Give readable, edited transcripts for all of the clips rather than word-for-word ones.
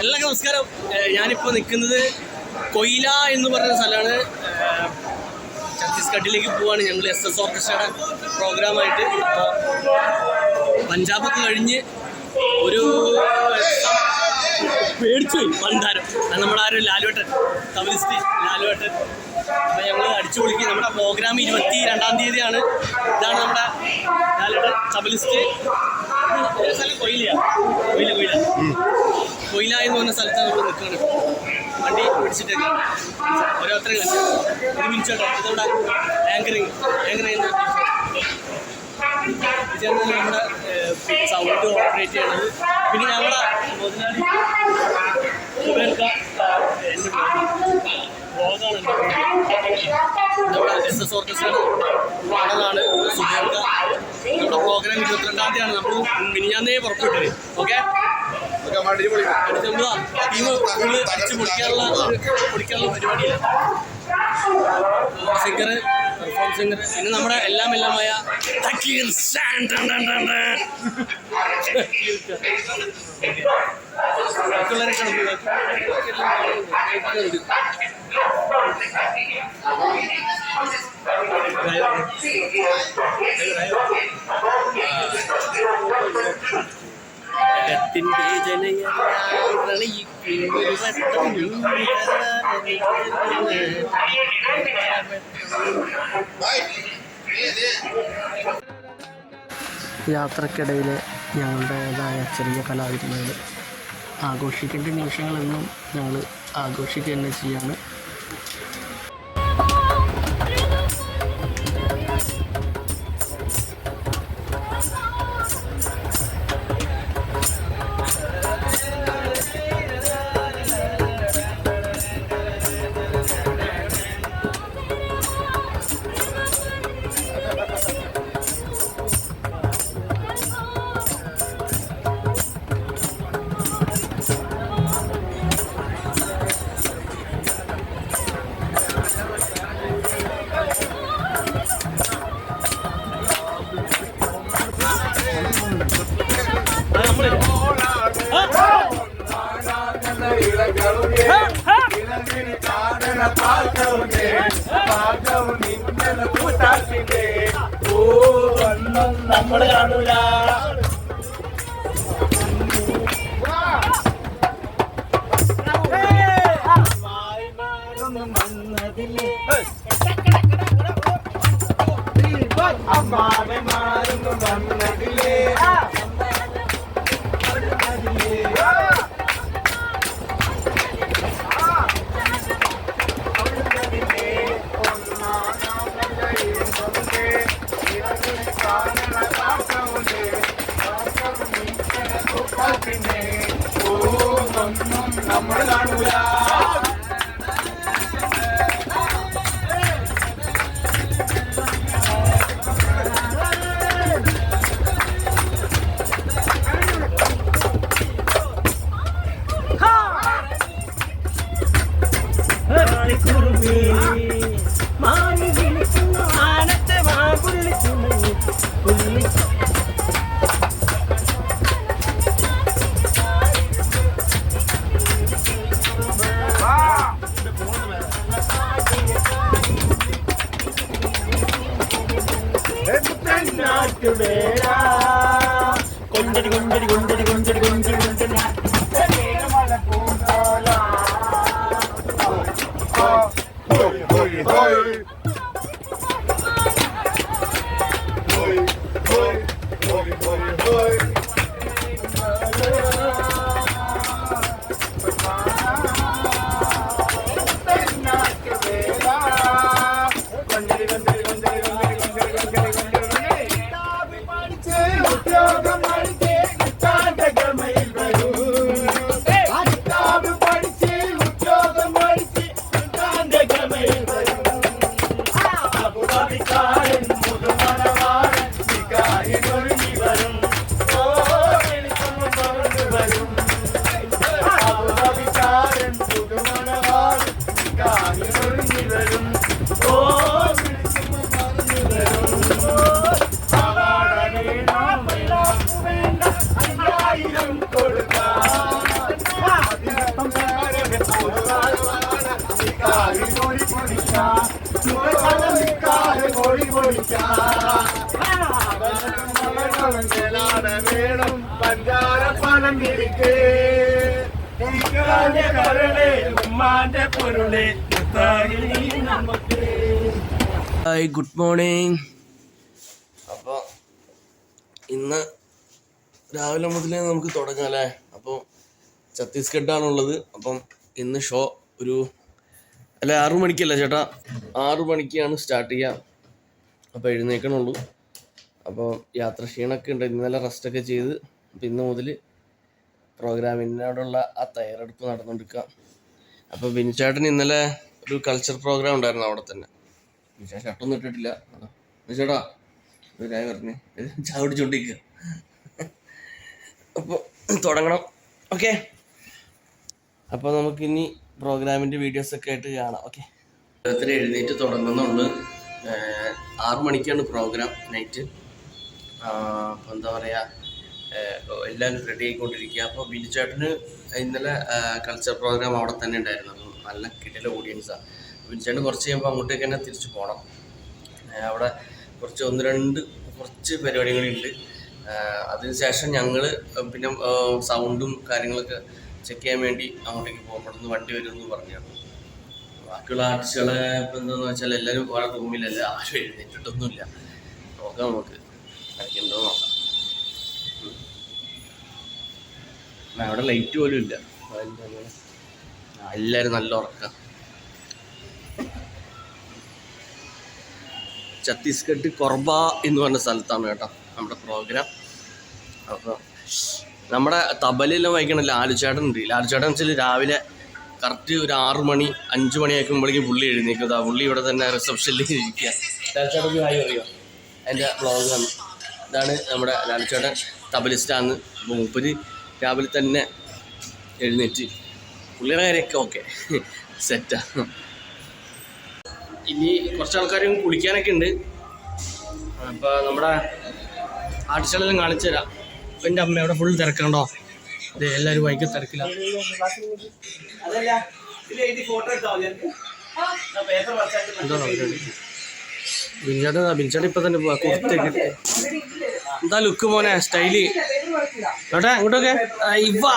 എല്ലാവർക്കും നമസ്കാരം. ഞാനിപ്പോൾ നിൽക്കുന്നത് കൊയില എന്ന് പറയുന്ന സ്ഥലമാണ്. ഛത്തീസ്ഗഡിലേക്ക് പോവാണ് ഞങ്ങൾ SS ഓർക്കസ്ട്രയുടെ പ്രോഗ്രാമായിട്ട്. അപ്പോൾ പഞ്ചാബൊക്കെ കഴിഞ്ഞ് ഒരു പേടിച്ചു പണ്ടാരം. അത് നമ്മുടെ ആരും ലാലുവേട്ടൻ, തമിലിസ്റ്റ് ലാലുവേട്ടൻ. അപ്പോൾ ഞങ്ങൾ അടിച്ചു പൊളിക്കും. നമ്മുടെ പ്രോഗ്രാം 22-ാം തീയതിയാണ്. ഇതാണ് നമ്മുടെ ലാലുവേട്ടൻ തമിലിസ്റ്റ്. സ്ഥലം കൊയിലയാണ്. കൊയില എന്ന് പറഞ്ഞ സ്ഥലത്താണ് നമ്മൾ നിൽക്കുന്നത്. വണ്ടി പിടിച്ചിട്ടൊക്കെ ഓരോരുത്തരെ കണ്ടു. ഒരു മിനിറ്റ് കേട്ടോ. ഇതവിടെ ആങ്കറിങ് ചെയ്യുന്ന ഇതാണ് നമ്മുടെ സൗണ്ട് ഓപ്പറേറ്റ് ചെയ്യണത്. പിന്നെ ഞങ്ങളുടെ മുതലാളി എൻ്റെ ബ്ലോഗാണ്. നമ്മുടെ SS ഓർക്കസ്ട്രയുടെ ആണെന്നാണ് സുബേർക്ക. നമ്മുടെ പ്രോഗ്രാം 22-ാം തീയതിയാണ്. നമ്മൾ മിനിഞ്ഞാന്നേ പുറപ്പെട്ടിട്ട്. ഓക്കെ, ടീം ഫുള്ള് അടിച്ച് പൊളിക്കാനുള്ള പരിപാടിയാണ്. സിംഗർ, പെർഫോം സിംഗർ, പിന്നെ നമ്മുടെ എല്ലാമായ ത്തിന്റെ യാത്രക്കിടയിൽ ഞങ്ങളുടേതായ ചെറിയ കലാവിരുന്നുകൾ ആഘോഷിക്കേണ്ട നിമിഷങ്ങളെന്നും ഞങ്ങൾ ആഘോഷിക്കുക തന്നെ ചെയ്യാണ്. നമ്മള് കാണൂല. നമ്മൾ കാണൂല. കൊഞ്ചടി കൊഞ്ചടി കൊഞ്ചടി കൊഞ്ചടി കൊഞ്ചടി കൊഞ്ചടി വേണം പഞ്ചാര പണം തിരിക്ക് കരളെ ഉമ്മാന്റെ പൊരുളെ നമുക്ക്. Hi, good morning. അപ്പോൾ ഇന്ന് രാവിലെ മുതൽ നമുക്ക് തുടങ്ങാം അല്ലേ. അപ്പോൾ ഛത്തീസ്ഗഡാണുള്ളത്. അപ്പം ഇന്ന് ഷോ ഒരു 6 മണിക്കല്ല ചേട്ടാ, 6 മണിക്കാണ് സ്റ്റാർട്ട് ചെയ്യുക. അപ്പോൾ എഴുന്നേക്കണുള്ളൂ. അപ്പോൾ യാത്ര ക്ഷീണമൊക്കെ ഉണ്ട്. ഇന്നലെ റെസ്റ്റൊക്കെ ചെയ്ത് അപ്പോൾ ഇന്ന് മുതൽ പ്രോഗ്രാമിനോടുള്ള ആ തയ്യാറെടുപ്പ് നടന്നുകൊണ്ടിരിക്കുക. അപ്പോൾ ബിനിച്ചേട്ടൻ ഇന്നലെ ഒരു കൾച്ചർ പ്രോഗ്രാം ഉണ്ടായിരുന്നു അവിടെ തന്നെ. ബിനിച്ചേട്ടൻ ഷർട്ടൊന്നും ഇട്ടിട്ടില്ല. ബിനിച്ചേട്ടാ ഒരായി പറഞ്ഞ് ചാവിടിച്ചോണ്ടിരിക്കുക. അപ്പോൾ തുടങ്ങണം. ഓക്കെ, അപ്പോൾ നമുക്കിനി പ്രോഗ്രാമിൻ്റെ വീഡിയോസൊക്കെ ആയിട്ട് കാണാം. ഓക്കെ, ഓരോരുത്തർ എഴുന്നേറ്റ് തുടങ്ങുന്നുള്ളൂ. 6 മണിക്കാണ് പ്രോഗ്രാം നൈറ്റ്. അപ്പോൾ എന്താ പറയുക, എല്ലാവരും റെഡി ആയിക്കൊണ്ടിരിക്കുക. അപ്പോൾ ബിനിച്ചേട്ടന് ഇന്നലെ കൾച്ചർ പ്രോഗ്രാം അവിടെ തന്നെ ഉണ്ടായിരുന്നു. അപ്പം നല്ല കിടില ഓഡിയൻസാണ്. ബിനിച്ചേട്ടൻ കുറച്ച് കഴിയുമ്പോൾ അങ്ങോട്ടേക്ക് തന്നെ തിരിച്ചു പോകണം. അവിടെ കുറച്ച് പരിപാടികളുണ്ട്. അതിനുശേഷം ഞങ്ങൾ പിന്നെ സൗണ്ടും കാര്യങ്ങളൊക്കെ ചെക്ക് ചെയ്യാൻ വേണ്ടി അങ്ങോട്ടേക്ക് പോകുമ്പോഴൊന്ന് വണ്ടി വരുമെന്ന് പറഞ്ഞു. ബാക്കിയുള്ള ആർട്ടിസ്റ്റുകളെ ഇപ്പം എന്താണെന്ന് വെച്ചാൽ എല്ലാവരും വേറെ റൂമിലല്ല, ആരും എഴുന്നേറ്റിട്ടൊന്നുമില്ല. നോക്കാം, നമുക്ക് കളിക്കണ്ടോ നോക്കാം. അവിടെ ലൈറ്റ് പോലും ഇല്ല. എല്ലാവരും നല്ല ഉറക്കം. ഛത്തീസ്ഗഡ് കൊർബ എന്ന് പറഞ്ഞ സ്ഥലത്താണ് കേട്ടോ നമ്മുടെ പ്രോഗ്രാം. അപ്പോൾ നമ്മുടെ തബലെല്ലാം വായിക്കണ ലാലുചേട്ടൻ ഉണ്ട്. ലാലുചേട്ടൻ വെച്ചാൽ രാവിലെ കറക്റ്റ് ഒരു 6 മണി 5 മണി ആക്കുമ്പോഴേക്കും പുള്ളി എഴുന്നേക്കും. പുള്ളി ഇവിടെ തന്നെ റിസപ്ഷനിൽ ഇരിക്കുക. ലാലുചേട്ടൻ ഹായ് പറയുക. എൻ്റെ വ്ളോഗാണ്. ഇതാണ് നമ്മുടെ ലാലുചേട്ടൻ, തബലിസ്റ്റാന്ന്. മൂപ്പര് രാവിലെ തന്നെ എഴുന്നേറ്റ് പുള്ളിയുടെ കാര്യമൊക്കെ ഓക്കെ സെറ്റാ. ഇനി കുറച്ച് ആൾക്കാരും കുളിക്കാനൊക്കെ ഉണ്ട്. അപ്പോൾ നമ്മുടെ ആർട്ടിസ്റ്റുകളെല്ലാം കാണിച്ചു തരാം. അപ്പം എൻ്റെ അമ്മ അവിടെ ഫുൾ തിരക്കണ്ടോ. അതെ, എല്ലാവരും വൈകി തിരക്കില്ല. ബിൻചാട്ടൻ ഇപ്പം തന്നെ പോവാ. കുർത്തേക്ക് എന്താ ലുക്ക് മോനെ, സ്റ്റൈല് കേട്ടാ. ഇങ്ങോട്ടൊക്കെ ഇവാ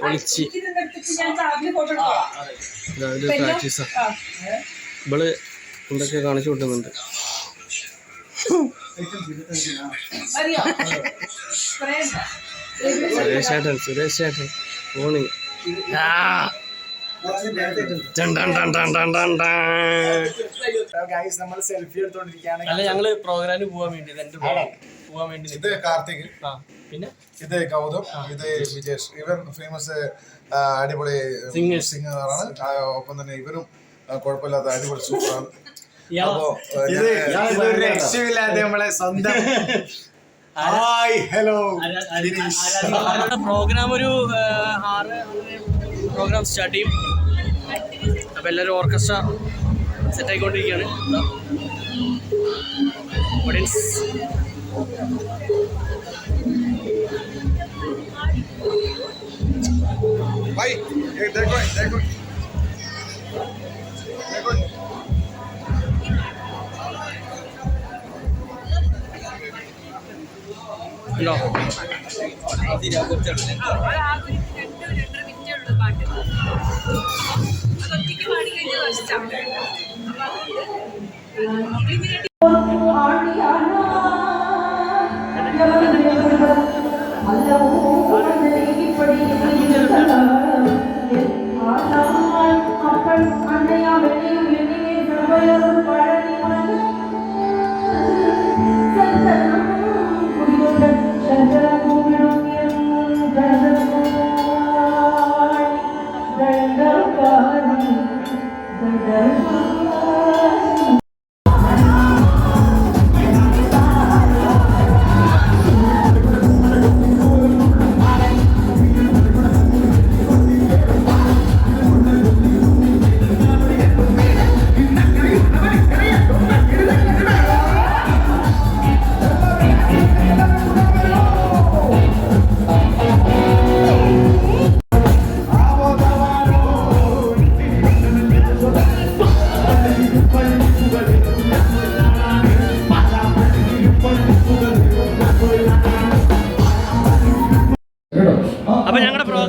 ഒളിച്ച് പ്രാക്ടീസാ. ഇവള് എന്തൊക്കെ കാണിച്ചു കൊടുക്കുന്നുണ്ട്. സുരേഷ് ചേട്ടൻ ഫോണ്. അല്ല, ഞങ്ങള് പ്രോഗ്രാമിന് പോവാൻ വേണ്ടി ഇത് കാർത്തിക്, പിന്നെ ഇത് ഗൗതം, ഇത് വിജേഷ്. ഇവൻ ഫേമസ് അടിപൊളി സിംഗറാണ്. ഒപ്പം തന്നെ ഇവരും കുഴപ്പമില്ലാത്ത അടിപൊളി സൂപ്പറാണ്. അപ്പോ രക്ഷയില്ലാതെ നമ്മളെ സ്വന്തം ഹലോ പ്രോഗ്രാം ഒരു 6 പ്രോഗ്രാം സ്റ്റാർട്ട് ചെയ്യും. അപ്പോൾ എല്ലാവരും ഓർക്കസ്ട്ര സെറ്റായിക്കൊണ്ടിരിക്കുകയാണ്. ഓഡിയൻസ് ഉണ്ടോ?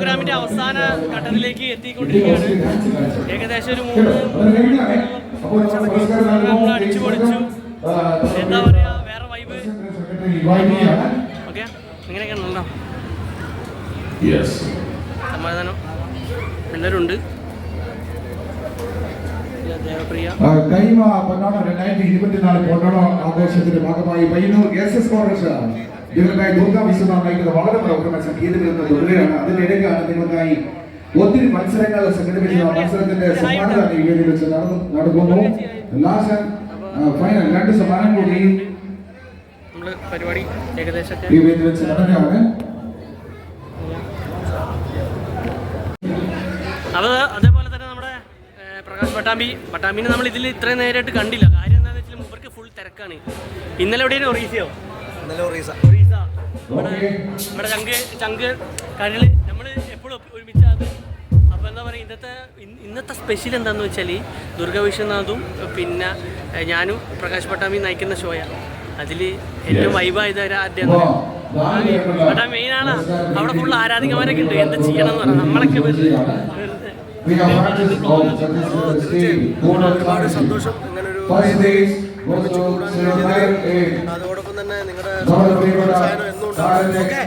പ്രോഗ്രാമിൻ്റെ അവസാന ഘട്ടത്തിലേക്ക് എത്തിക്കൊണ്ടിരിക്കുകയാണ്. ഏകദേശം ഒരു 3 നമ്മൾ അടിച്ചു പൊളിച്ചു. എന്താ പറയുക, വേറെ വൈബ്. ഓക്കെ, ഇങ്ങനെയൊക്കെയാണല്ലോ. സമാധാനം എല്ലാവരും ഉണ്ട്. ദേവപ്രിയ കൈമ പൊന്നോണം 2024 പൊന്നോണം ആഘോഷത്തിന്റെ ഭാഗമായി പയ്യന്നൂർ എസ് കോളേജ് നിങ്ങൾക്കായി ദുർഗാ വിശ്വനാഥ് നയിക്കുന്ന വളരെ പ്രോഗ്രാം സംഗീതം തുടരുകയാണ്. അതിനിടയ്ക്കാണ് നിങ്ങൾക്കായി ഒത്തിരി മത്സരങ്ങൾ സംഘടിപ്പിച്ച മത്സരത്തിന്റെ സമ്മാനദാന വേദിയിൽ വെച്ച് നടക്കുന്നു. ലാസ്റ്റ് ഫൈനൽ 2 സമ്മാനം കൂടി പരിപാടി ഏകദേശം ഈ വേദിയിൽ വെച്ച് നടക്കുകയാണ്. അതേപോലെ തന്നെ നമ്മുടെ പ്രകാശ് പട്ടാമ്പിനെ നമ്മൾ ഇതിൽ ഇത്രയും നേരമായിട്ട് കണ്ടില്ല. കാര്യം എന്താണെന്ന് വെച്ചാൽ മൂപ്പർക്ക് ഫുൾ തിരക്കാണ്. ഇന്നലെ എവിടെയാണ് ഒറീസയോ? ഒറീസ നമ്മുടെ ചങ്ക് കരള് നമ്മൾ എപ്പോഴും ഒരുമിച്ചാണ്. അപ്പോൾ എന്താ പറയുക, ഇന്നത്തെ സ്പെഷ്യൽ എന്താണെന്ന് വെച്ചാൽ ദുർഗ വിശ്വനാഥും പിന്നെ ഞാനും പ്രകാശ് പട്ടാമ്പി നയിക്കുന്ന ഷോയാണ്. അതിൽ ഏറ്റവും വൈബായത് ആദ്യമാണ്. പട്ടാ മെയിനാണ്. അവിടെ ഫുൾ ആരാധികമാരൊക്കെ ഉണ്ട്. എന്താ ചെയ്യണം എന്ന് പറഞ്ഞാൽ നമ്മളൊക്കെ ഒരുപാട് സന്തോഷം ഇങ്ങനൊരു അതോടൊപ്പം തന്നെ നിങ്ങളുടെ പ്രോത്സാഹനം എന്നും ഉണ്ടാവും. ഓക്കെ.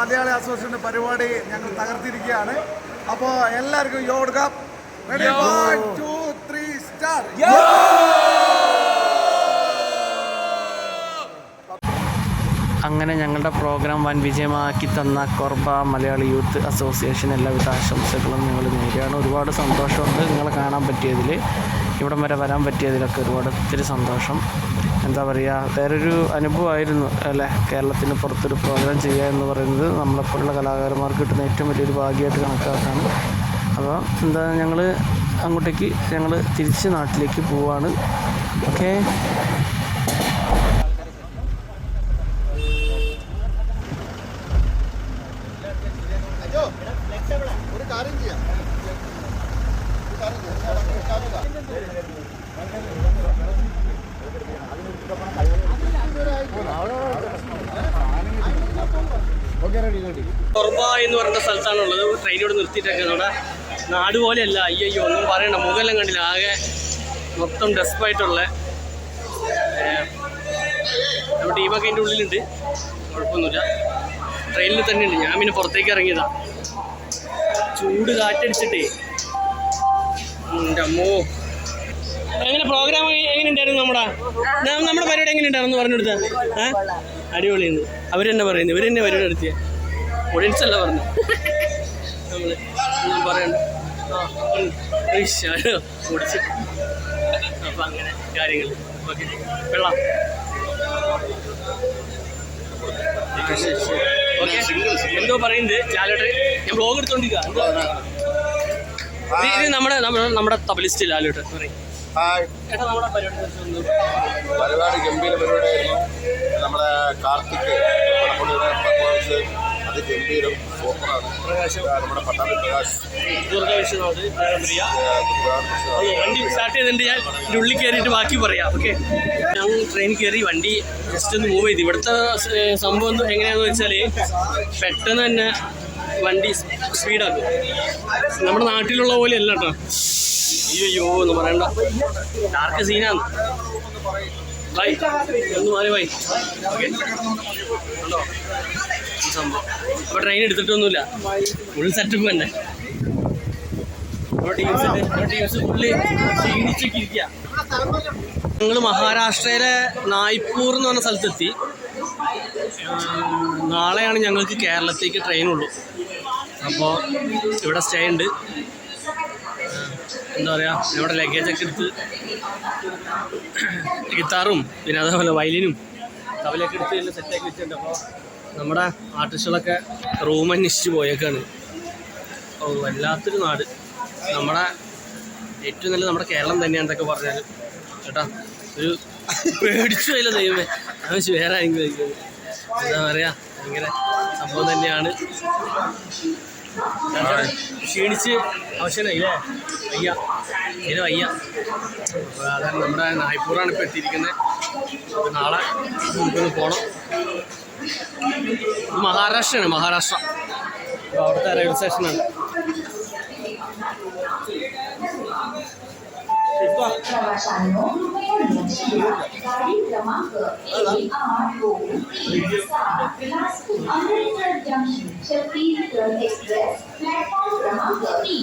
മലയാളി അസോസിയേഷൻ്റെ പരിപാടി ഞങ്ങൾ തകർത്തിരിക്കുകയാണ്. അപ്പോൾ എല്ലാവർക്കും യോ കൊടുക്കാം. Ready 1 2 3 start. അങ്ങനെ ഞങ്ങളുടെ പ്രോഗ്രാം വൻ വിജയമാക്കി തന്ന കൊർബ മലയാളി യൂത്ത് അസോസിയേഷൻ എല്ലാവിധ ആശംസകളും ഞങ്ങൾ നേരെയാണ്. ഒരുപാട് സന്തോഷമുണ്ട് നിങ്ങളെ കാണാൻ പറ്റിയതിൽ, ഇവിടം വരെ വരാൻ പറ്റിയതിലൊക്കെ ഒത്തിരി സന്തോഷം. എന്താ പറയുക, വേറൊരു അനുഭവമായിരുന്നു അല്ലേ കേരളത്തിന് പുറത്തൊരു പ്രോഗ്രാം ചെയ്യുക എന്ന് പറയുന്നത്. നമ്മളെപ്പോലുള്ള കലാകാരന്മാർക്ക് കിട്ടുന്ന ഏറ്റവും വലിയൊരു ഭാഗ്യമായിട്ട് കണക്കാക്കാണ്. അപ്പോൾ എന്താ ഞങ്ങൾ അങ്ങോട്ടേക്ക് തിരിച്ച് നാട്ടിലേക്ക് പോവാണ്. ഓക്കെ. ഒരു കാര്യം ചെയ്യാം. കൊർബ എന്ന് പറയുന്ന സ്ഥലത്താണുള്ളത്. ട്രെയിനോട് നിർത്തിയിട്ടൊക്കെ നമ്മുടെ നാട് പോലെയല്ല. അയ്യോ ഒന്നും പറയണ്ട, മുഖമെല്ലാം കണ്ടില്ല, ആകെ മൊത്തം ഡെസ്പായിട്ടുള്ള നമ്മുടെ ടീമൊക്കെ അതിൻ്റെ ഉള്ളിലുണ്ട്. കുഴപ്പമൊന്നുമില്ല, ട്രെയിനിൽ തന്നെ ഉണ്ട്. ഞാൻ പിന്നെ പുറത്തേക്ക് ഇറങ്ങിയതാണ്. ചൂട് കാറ്റടിച്ചിട്ടേ എൻ്റെ അമ്മോ. എങ്ങനെ പ്രോഗ്രാം എങ്ങനെ ഉണ്ടായിരുന്നു? നമ്മുടെ പരിപാടി എങ്ങനെ ഉണ്ടായിരുന്നു പറഞ്ഞു കൊടുത്താൽ അടിപൊളിയെന്ന് അവരെന്നെ പറയുന്നത്. ഇവരെന്നെ പരിപാടി നടത്തിയ ഓഡിയൻസ് അല്ല പറഞ്ഞു നമ്മൾ ഞാൻ പറയണ്ട ഓടിച്ച് അപ്പം അങ്ങനെ കാര്യങ്ങൾ ഓക്കെ വെള്ളം ഓക്കെ എന്തോ പറയുന്നത് ലാലേട്ടൻ ഞാൻ ബ്ലോഗ് എടുത്തോണ്ടിരിക്കുക എന്തോ ഇത് നമ്മുടെ തബലിസ്റ്റ് ലാലേട്ടൻ പറയും ചേട്ടാ നമ്മുടെ പരിപാടി ഗംഭീര പരിപാടിയായിരുന്നു. നമ്മുടെ കാർത്തിക് പെർഫോമൻസ് അതിഗംഭീരം സൂപ്പറാണ്. നമ്മുടെ പട്ടാമ്പി പ്രകാശ് വണ്ടി സ്റ്റാർട്ട് ചെയ്തിട്ടുണ്ട്. ഞാൻ ഇതിൻ്റെ ഉള്ളിൽ കയറിയിട്ട് ബാക്കി പറയാം. ഓക്കെ, ഞാൻ ട്രെയിൻ കയറി വണ്ടി ജസ്റ്റ് ഒന്ന് മൂവ് ചെയ്തു. ഇവിടുത്തെ സംഭവം എങ്ങനെയാണെന്ന് വെച്ചാൽ പെട്ടെന്ന് തന്നെ വണ്ടി സ്പീഡാക്കും. നമ്മുടെ നാട്ടിലുള്ള പോലെ അല്ല കേട്ടോ. അയ്യോ എന്ന് പറയണ്ട, ഡാർക്ക് സീനാണ്. ബൈ ഒന്ന് മാറി ബൈ. ഓക്കെ ഉണ്ടോ ഈ സംഭവം? അപ്പോൾ ട്രെയിൻ എടുത്തിട്ടൊന്നുമില്ല, ഫുൾ സെറ്റപ്പ് തന്നെ. ടീംസ് ഫുള്ള് ക്ഷീണിച്ചൊക്കെ ഇരിക്കുക. ഞങ്ങൾ മഹാരാഷ്ട്രയിലെ നായ്പൂർ എന്ന് പറഞ്ഞ സ്ഥലത്തെത്തി. നാളെയാണ് ഞങ്ങൾക്ക് കേരളത്തേക്ക് ട്രെയിനുള്ളൂ. അപ്പോൾ ഇവിടെ സ്റ്റേ ഉണ്ട്. എന്താ പറയുക, ഇവിടെ ലഗേജൊക്കെ എടുത്ത് ഗിത്താറും പിന്നെ അതേപോലെ വയലിനും തബലയൊക്കെ എടുത്ത് എല്ലാം സെറ്റാക്കി വെച്ചിട്ടുണ്ട്. അപ്പോൾ നമ്മുടെ ആർട്ടിസ്റ്റുകളൊക്കെ റൂം അന്വേഷിച്ച് പോയേക്കാണ്. ഓ വല്ലാത്തൊരു നാട്. നമ്മുടെ ഏറ്റവും നല്ല നമ്മുടെ കേരളം തന്നെയാണ് എന്തൊക്കെ പറഞ്ഞാൽ കേട്ടോ. ഒരു പേടിച്ചു പോയില്ല ദൈവമേ, ആവശ്യം വേറെ ആരെങ്കിലും കഴിക്കുന്നത്. എന്താ പറയുക, ഭയങ്കര സംഭവം തന്നെയാണ്. ക്ഷീണിച്ച് അവശനായില്ലേ, വയ്യ തീരെ വയ്യ. അപ്പോൾ അതാണ് നമ്മുടെ നായ്പൂറാണ് ഇപ്പോൾ എത്തിയിരിക്കുന്നത്. അപ്പോൾ നാളെ നമുക്കൊന്ന് പോകണം. ഇത് മഹാരാഷ്ട്രയാണ്, മഹാരാഷ്ട്ര. അപ്പോൾ അവിടുത്തെ റെയിൽവേ സ്റ്റേഷനാണ്. प्रवाशांनो गाडी क्रमांक Amritsar junction Chhattisgarh express platform क्रमांक 3.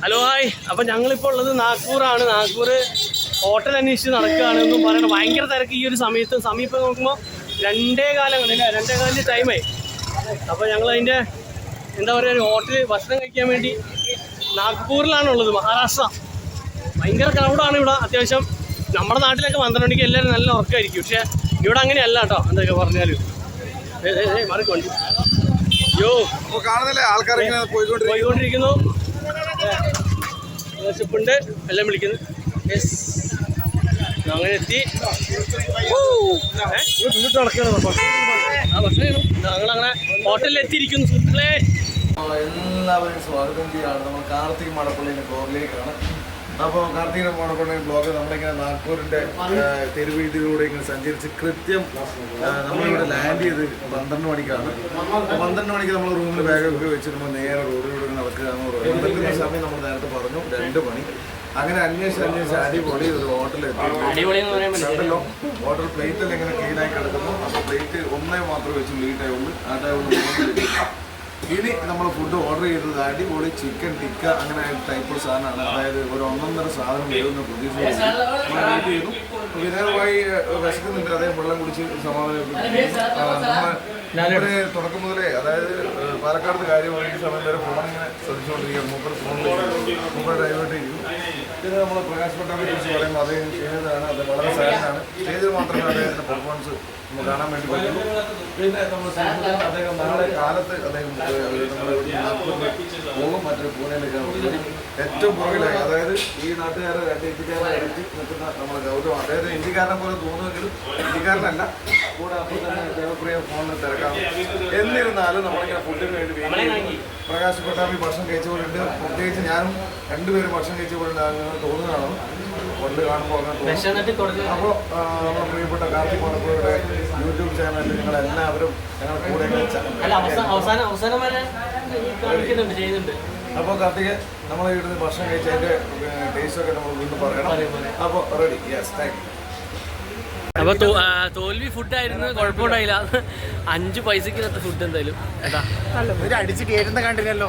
Hello hi. അപ്പം ഞങ്ങളിപ്പോൾ ഉള്ളത് നാഗ്പൂറാണ്. നാഗ്പൂർ ഹോട്ടൽ അന്വേഷിച്ച് നടക്കുകയാണെന്നും പറയണം. ഭയങ്കര തിരക്ക് ഈ ഒരു സമയത്ത്. സമീപം നോക്കുമ്പോൾ 2:15 ടൈമായി. അപ്പോൾ ഞങ്ങളതിൻ്റെ എന്താ പറയുക, ഒരു ഹോട്ടൽ ഭക്ഷണം കഴിക്കാൻ വേണ്ടി നാഗ്പൂരിലാണുള്ളത്, മഹാരാഷ്ട്ര. ഭയങ്കര ക്രൗഡാണ് ഇവിടെ. അത്യാവശ്യം നമ്മുടെ നാട്ടിലൊക്കെ 12 മണിക്ക് എല്ലാവരും നല്ല ഉറക്കമായിരിക്കും. പക്ഷേ ഇവിടെ അങ്ങനെയല്ല കേട്ടോ. എന്തൊക്കെ പറഞ്ഞാലും മാറിക്കൊണ്ടി കാണുന്നില്ലേ ആൾക്കാർ പോയിക്കൊണ്ടിരിക്കുന്നു. ഷിപ്പുണ്ട്, എല്ലാം വിളിക്കുന്നു. യെസ്, അങ്ങനെ എത്തി. വീട്ടിൽ നടക്കണം. ആ ഭക്ഷണം ഞങ്ങളങ്ങനെ ഹോട്ടലിൽ എത്തിയിരിക്കുന്നു സുഹൃത്തുക്കളെ. എല്ലാവരെയും സ്വാഗതം ചെയ്യാണ്. നമ്മൾ കാർത്തിക് മടപ്പള്ളിയുടെ ബ്ലോഗിലേക്കാണ്. അപ്പോൾ കാർത്തിക് മടപ്പള്ളി ബ്ലോഗ് നമ്മളിങ്ങനെ നാഗ്പൂരിൻ്റെ തെരുവീതിയിലൂടെ ഇങ്ങനെ സഞ്ചരിച്ച് കൃത്യം നമ്മളിവിടെ ലാൻഡ് ചെയ്ത് 12 മണിക്കാണ്. 12 മണിക്ക് നമ്മൾ റൂമിൽ ബാഗൊക്കെ വെച്ച് നമ്മൾ നേരെ റോഡിലൂടെ നടക്കുക എന്ന് പറയുന്നത്. നടക്കുന്ന സമയം നമ്മൾ നേരത്തെ പറഞ്ഞു 2 മണി. അങ്ങനെ അന്വേഷിച്ച് അടിപൊളി ഒരു ഹോട്ടലെത്തി. ഹോട്ടൽ പ്ലേറ്റിൽ ഇങ്ങനെ ക്ലീനായി കിടക്കുന്നു. അപ്പോൾ പ്ലേറ്റ് ഒന്നേ മാത്രമേ വെച്ച് ലീറ്റായുള്ളൂ. ആ ടൈമിൽ ഇനി നമ്മൾ ഫുഡ് ഓർഡർ ചെയ്തത് അടിപൊളി ചിക്കൻ ടിക്ക അങ്ങനെ ടൈപ്പ് സാധനമാണ്. അതായത് ഒരു 1.5 സാധനം വേവുന്ന പ്രതീക്ഷ നമ്മൾ വെയിറ്റ് ചെയ്തു. വിനോദമായി വിശക്കുന്നുണ്ട്, അതേ വെള്ളം കുടിച്ച് സമാധാനം. നമ്മൾ തുടക്കം മുതലേ, അതായത് പാലക്കാട് കാര്യം ഈ സമയം വരെ ഫോണിങ്ങനെ ശ്രദ്ധിച്ചുകൊണ്ടിരിക്കുക. മൂപ്പർ ഡൈവേർട്ട് ചെയ്തു. ഇത് നമ്മൾ പ്രകാശ് പട്ടാമ്പിയെ കുറിച്ച് പറയുമ്പോൾ അദ്ദേഹം ചെയ്തതാണ്. അത് വളരെ സാധനമാണ്. സ്റ്റേജിൽ മാത്രമേ അദ്ദേഹത്തിൻ്റെ പെർഫോമൻസ് നമ്മൾ കാണാൻ വേണ്ടി പറ്റുള്ളൂ. പിന്നെ നമ്മൾ അദ്ദേഹം നാളെ കാലത്ത് അദ്ദേഹം പോകും മറ്റൊരു പൂനെയിലേക്ക്. ഏറ്റവും പുറകിലായി, അതായത് ഈ നാട്ടുകാരെ 2 ഇന്ത്യക്കാരെ അടിച്ച് നിൽക്കുന്ന നമ്മുടെ ഗൗതം. അദ്ദേഹത്തിന് ഇന്ത്യക്കാരനെ പോലെ തോന്നുമെങ്കിലും ഇന്ത്യക്കാരനല്ല. കൂടെ അപ്പോൾ തന്നെ ജനപ്രിയ ഫോണിൽ തിരക്കാം. എന്നിരുന്നാലും നമ്മളിങ്ങനെ ഫുഡിന് വേണ്ടി പ്രകാശ് പട്ടാമ്പി ഭക്ഷണം കഴിച്ചുകൊണ്ടുണ്ട്. പ്രത്യേകിച്ച് ഞാനും 2 പേരും ഭക്ഷണം കഴിച്ചുകൊണ്ടുണ്ട്. അങ്ങനെ തോന്നുന്നതാണ് കൊണ്ട് കാണുമ്പോൾ അങ്ങനെ തോന്നുന്നു. അപ്പോൾ നമ്മുടെ പ്രിയപ്പെട്ട കാർത്തിക് മടപ്പള്ളിയുടെ യൂട്യൂബ് ചാനലിൽ നിങ്ങളെല്ലാവരും ഞങ്ങളുടെ കൂടെ ചെയ്യുന്നുണ്ട്. അപ്പോൾ കാർത്തിക് നമ്മൾ ഇവിടുന്ന് ഭക്ഷണം കഴിച്ചതിൻ്റെ ടേസ്റ്റൊക്കെ നമ്മൾ വീണ്ടും പറയണം. അപ്പോൾ റെഡി. Yes, thank you. അപ്പോൾ തോൽവി ഫുഡായിരുന്നു, കുഴപ്പമുണ്ടായില്ല. 5 പൈസക്കിനകത്ത് ഫുഡ് എന്തായാലും അടിച്ച് കയറ്റുന്ന കണ്ടില്ലല്ലോ.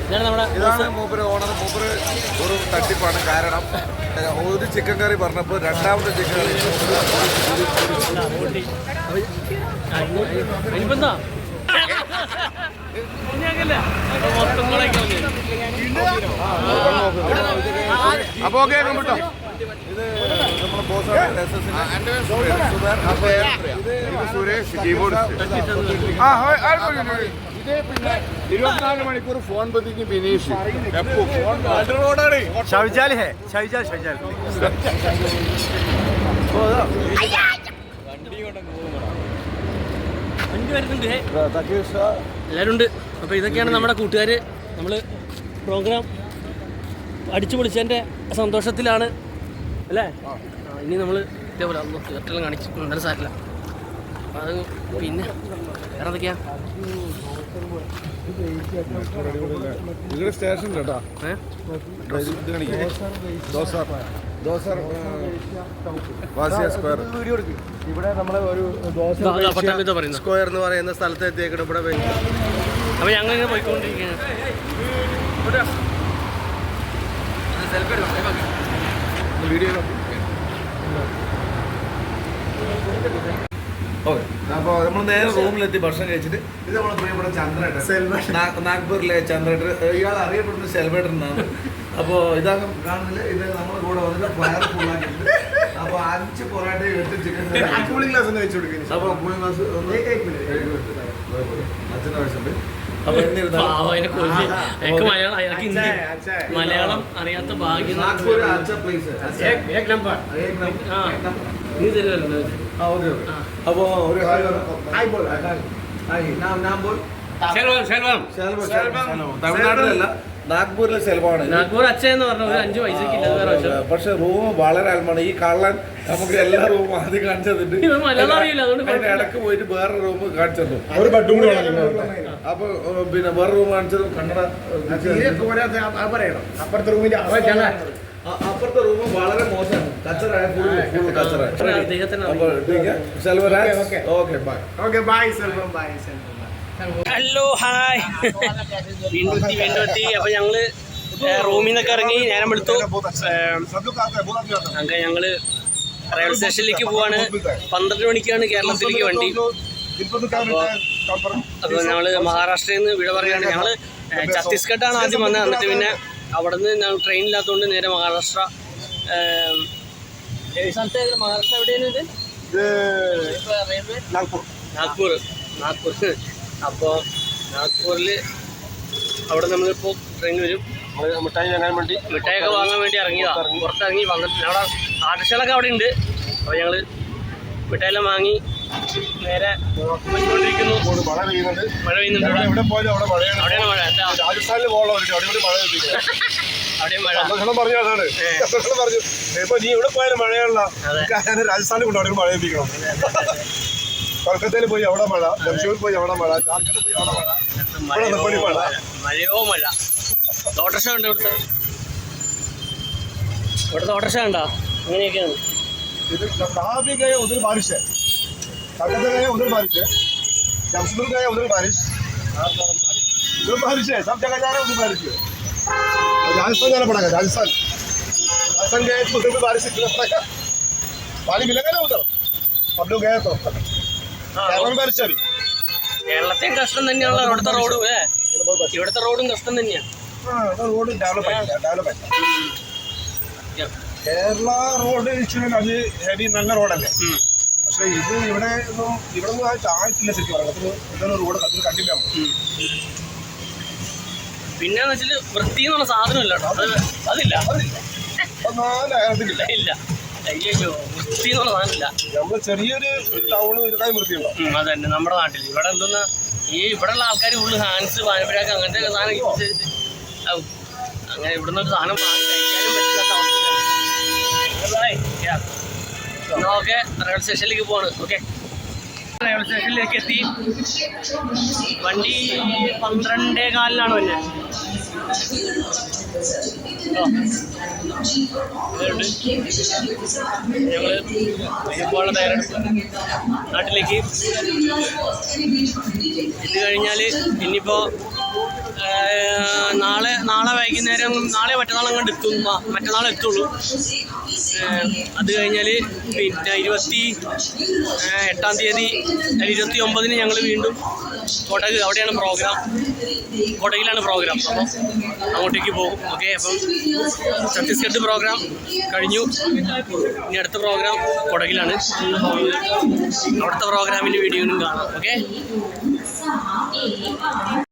ഇതാണ് മൂപ്പര് ഓണർ. മൂപ്പര് ഒരു തട്ടിപ്പാണ്. കാരണം ഒരു ചിക്കൻ കറി പറഞ്ഞപ്പോൾ 2ാമത്തെ ചിക്കൻ കറി അതിനിപ്പോ എന്താ മൊത്തം കൂടെയൊക്കെ അപ്പൊ ഓക്കെ കമ്പ്യൂട്ടോ ഇത് നമ്മുടെ ബോസാണ് സുരേഷ് കീബോർഡ് ഇരുപത്തിനാല് മണിക്കൂർ ഫോൺ പതിക്ക് ബിനീഷ് ശൗചാലയ ഹേ ശൗചാലയ വണ്ടി വരുന്നുണ്ട് എല്ലാവരും ഉണ്ട്. അപ്പോൾ ഇതൊക്കെയാണ് നമ്മുടെ കൂട്ടുകാർ. നമ്മൾ പ്രോഗ്രാം അടിച്ചു പൊളിച്ചതിൻ്റെ സന്തോഷത്തിലാണ് അല്ലേ. ഇനി നമ്മൾ ഇതേപോലെ തീർച്ചയായും കാണിച്ചു നല്ല സാരില്ല. അപ്പോൾ അത് പിന്നെ വേറെ എന്തൊക്കെയാണ് സ്റ്റേഷൻ കേട്ടോ ഇവിടെ നമ്മളെ ഒരു സ്ക്വയർ എന്ന് പറയുന്ന സ്ഥലത്ത് എത്തിയേക്കണം. ഇവിടെ അപ്പോൾ ഞങ്ങൾ ഇങ്ങനെ പോയിക്കൊണ്ടിരിക്കുകയാണ്. Video okay. അപ്പോൾ നമ്മൾ നേരെ റൂമിലെത്തി ഭക്ഷണം കഴിച്ചിട്ട് ഇത് നമ്മളെ പ്രിയപ്പെട്ട ചന്ദ്രേട്ടൻ നാഗ്പൂരിലെ ചന്ദ്രേട്ടൻ, ഇയാൾ അറിയപ്പെടുന്ന സെൽവേട്ടൻ എന്നാണ്. അപ്പോൾ ഇതാകെ കാണുന്നില്ല, ഇത് നമ്മുടെ കൂടെ വന്നിട്ട് ഫയർ ഫുള്ളാക്കിയിട്ടുണ്ട്. അപ്പോൾ 5 പൊറാട്ട 8 ചിക്കൻ കൂളിംഗ് ഗ്ലാസ് ഒന്ന് വെച്ച് കൊടുക്കുന്നത്. അപ്പോൾ കൂളിംഗ് ഗ്ലാസ് അച്ഛൻ്റെ വയസ്സുണ്ട്. അപ്പോൾ മലയാളം അറിയാത്ത ഭാഗ്യം. നാഗ്പൂർ അച്ഛ പ്ലേസ് നീ തരുമല്ലോ. അപ്പോൾ ഒരു തമിഴ്നാട്ടിലല്ല, നാഗ്പൂരിലെ സെൽവാണ്. നാഗ്പൂർ അച്ഛൻ എന്ന് പറഞ്ഞ ഒരു 5 പൈസക്കില്ല. പക്ഷെ റൂം വളരെ അൽമാണ്. ഈ കള്ളൻ നമുക്ക് എല്ലാ റൂമും ആദ്യം കാണിച്ചതിട്ട് മലയാളം അറിയില്ല, അതുകൊണ്ട് അതിന്റെ ഇടക്ക് പോയിട്ട് വേറെ റൂം കാണിച്ചത്. ഒരു ബെഡ്റൂം കൂടി അപ്പൊ പിന്നെ വേറെ റൂം കാണിച്ചത് കന്നഡ. അപ്പുറത്തെ റൂമിന്റെ അപ്പുറത്തെ റൂം വളരെ മോശമാണ്, കച്ചറായ ഫുൾ കച്ചറായ. ഹലോ ഹായ്, വീണ്ടും എത്തി. അപ്പൊ ഞങ്ങള് റൂമിൽ നിന്നൊക്കെ ഇറങ്ങി നേരം എടുത്തു. അങ്ങനെ ഞങ്ങള് റെയിൽവേ സ്റ്റേഷനിലേക്ക് പോവാണ്. 12 മണിക്കാണ് കേരളത്തിലേക്ക് വണ്ടി. അപ്പോൾ ഞങ്ങള് മഹാരാഷ്ട്രയിൽ നിന്ന് വിട പറയുകയാണ്. ഞങ്ങള് ഛത്തീസ്ഗഡാണ് ആദ്യം വന്നത്. എന്നിട്ട് പിന്നെ അവിടെ നിന്ന് ഞങ്ങൾ ട്രെയിനില്ലാത്തതുകൊണ്ട് നേരെ മഹാരാഷ്ട്ര. മഹാരാഷ്ട്ര എവിടെയാണ് ഇത്? നാഗ്പൂർ. അപ്പോൾ നാഗ്പൂരിൽ അവിടെ നമ്മളിപ്പോൾ ട്രെയിൻ വരും. മിഠായിയൊക്കെ വാങ്ങാൻ വേണ്ടി ഇറങ്ങിയതാണ്. പുറത്തിറങ്ങി വന്നിട്ട് അവിടെ ആർട്ടിസ്റ്റുകളൊക്കെ അവിടെ ഉണ്ട്. അപ്പോൾ ഞങ്ങൾ മിഠായിയെല്ലാം വാങ്ങി നേരെ പോയിക്കൊണ്ടിരിക്കുന്നു. മഴ പെയ്യുന്നുണ്ട്. അവിടെയാണ് മഴ. രാജസ്ഥാനിൽ അവിടെയും മഴ. നീ ഇവിടെ പോയാലും മഴയാണല്ലോ. രാജസ്ഥാനിൽ കൊണ്ട് അവിടെ മഴ എത്തിക്കണം. കൊൽക്കത്തയിൽ പോയി അവിടെ മഴ, ജംഷഡ്പൂർ പോയി അവിടെ മഴ, ജാർഖണ്ഡിൽ പോയി അവിടെ മഴ. മഴയോ മഴ. ഓട്ടോറിക്ഷ ഉണ്ട് ഇവിടുത്തെ ഓട്ടോറിക്ഷ ഉണ്ടോ? അങ്ങനെയൊക്കെയാണ്. कहाँ भी गए उधर बारिश है, कलकत्ता गए उधर बारिश है, जमशेदपुर गए उधर बारिश है, सब जगह जा रहे हैं उधर बारिश है. राजस्थान जाना पड़ेगा. राजस्थान गए तो उधर भी बारिश से पड़ेगा. पानी मिलेगा ना उधर. हम लोग गए तो കേരളം बारिश अभी. കേരളത്തെയും കഷ്ടം തന്നെയാണല്ലോ ഇവിടുത്തെ റോഡും. ഇവിടുത്തെ റോഡും കഷ്ടം തന്നെയാണ്. റോഡ് ഡെവലപ്പ് ആയില്ല. കേരള റോഡ് ഇച്ചിരി അത് ഹെവി നല്ല റോഡല്ലേ. പക്ഷെ ഇത് ഇവിടെ ഒന്നും ആയിട്ടില്ല ശരിക്കും പറഞ്ഞത്. ഇതൊന്നും റോഡ് അതിൽ കണ്ടില്ല. പിന്നെന്ന് വെച്ചാൽ വൃത്തി എന്നുള്ള സാധനം ഇല്ല കേട്ടോ. അതില്ല ഇല്ല. അയ്യോ, വൃത്തി എന്നുള്ള സാധനം ഇല്ല. നമ്മള് ചെറിയൊരു ടൗണ് ഇതിനായി വൃത്തിയുണ്ടോ? അതന്നെ നമ്മുടെ നാട്ടിൽ. ഇവിടെ എന്തെന്നാ ഇവിടെയുള്ള ആൾക്കാർ ഫുള്ള് ഹാൻസ് പാനപ്പരാക്ക് അങ്ങനത്തെ സാധനം അങ്ങനെ ഇവിടുന്ന് ഒരു സാധനം വാങ്ങി കഴിക്കാനും പറ്റില്ലാത്ത അവസ്ഥയാണ്. ഓക്കെ, റെയിൽവേ സ്റ്റേഷനിലേക്ക് പോവാണ്. ഓക്കെ, റെയിൽവേ സ്റ്റേഷനിലേക്ക് എത്തി. വണ്ടി 12:15 വന്നെ. ഞങ്ങൾ ഇപ്പോൾ തയ്യാറെടുപ്പ് നാട്ടിലേക്ക്. ഇത് കഴിഞ്ഞാൽ ഇനിയിപ്പോൾ നാളെ വൈകുന്നേരം, നാളെ മറ്റന്നാൾ അങ്ങോട്ട് എത്തും. മറ്റന്നാൾ എത്തുള്ളൂ. അത് കഴിഞ്ഞാൽ പിന്നെ 28-ാം തീയതി 29-ന് ഞങ്ങൾ വീണ്ടും കൊടക്, അവിടെയാണ് പ്രോഗ്രാം. കൊടകിലാണ് പ്രോഗ്രാം. അപ്പം അങ്ങോട്ടേക്ക് പോകും. ഓക്കെ, അപ്പം ഛത്തീസ്ഗഡ് പ്രോഗ്രാം കഴിഞ്ഞു. ഇനി അടുത്ത പ്രോഗ്രാം കൊടകിലാണ്. അവിടുത്തെ പ്രോഗ്രാമിൻ്റെ വീഡിയോയും കാണാം. ഓക്കെ.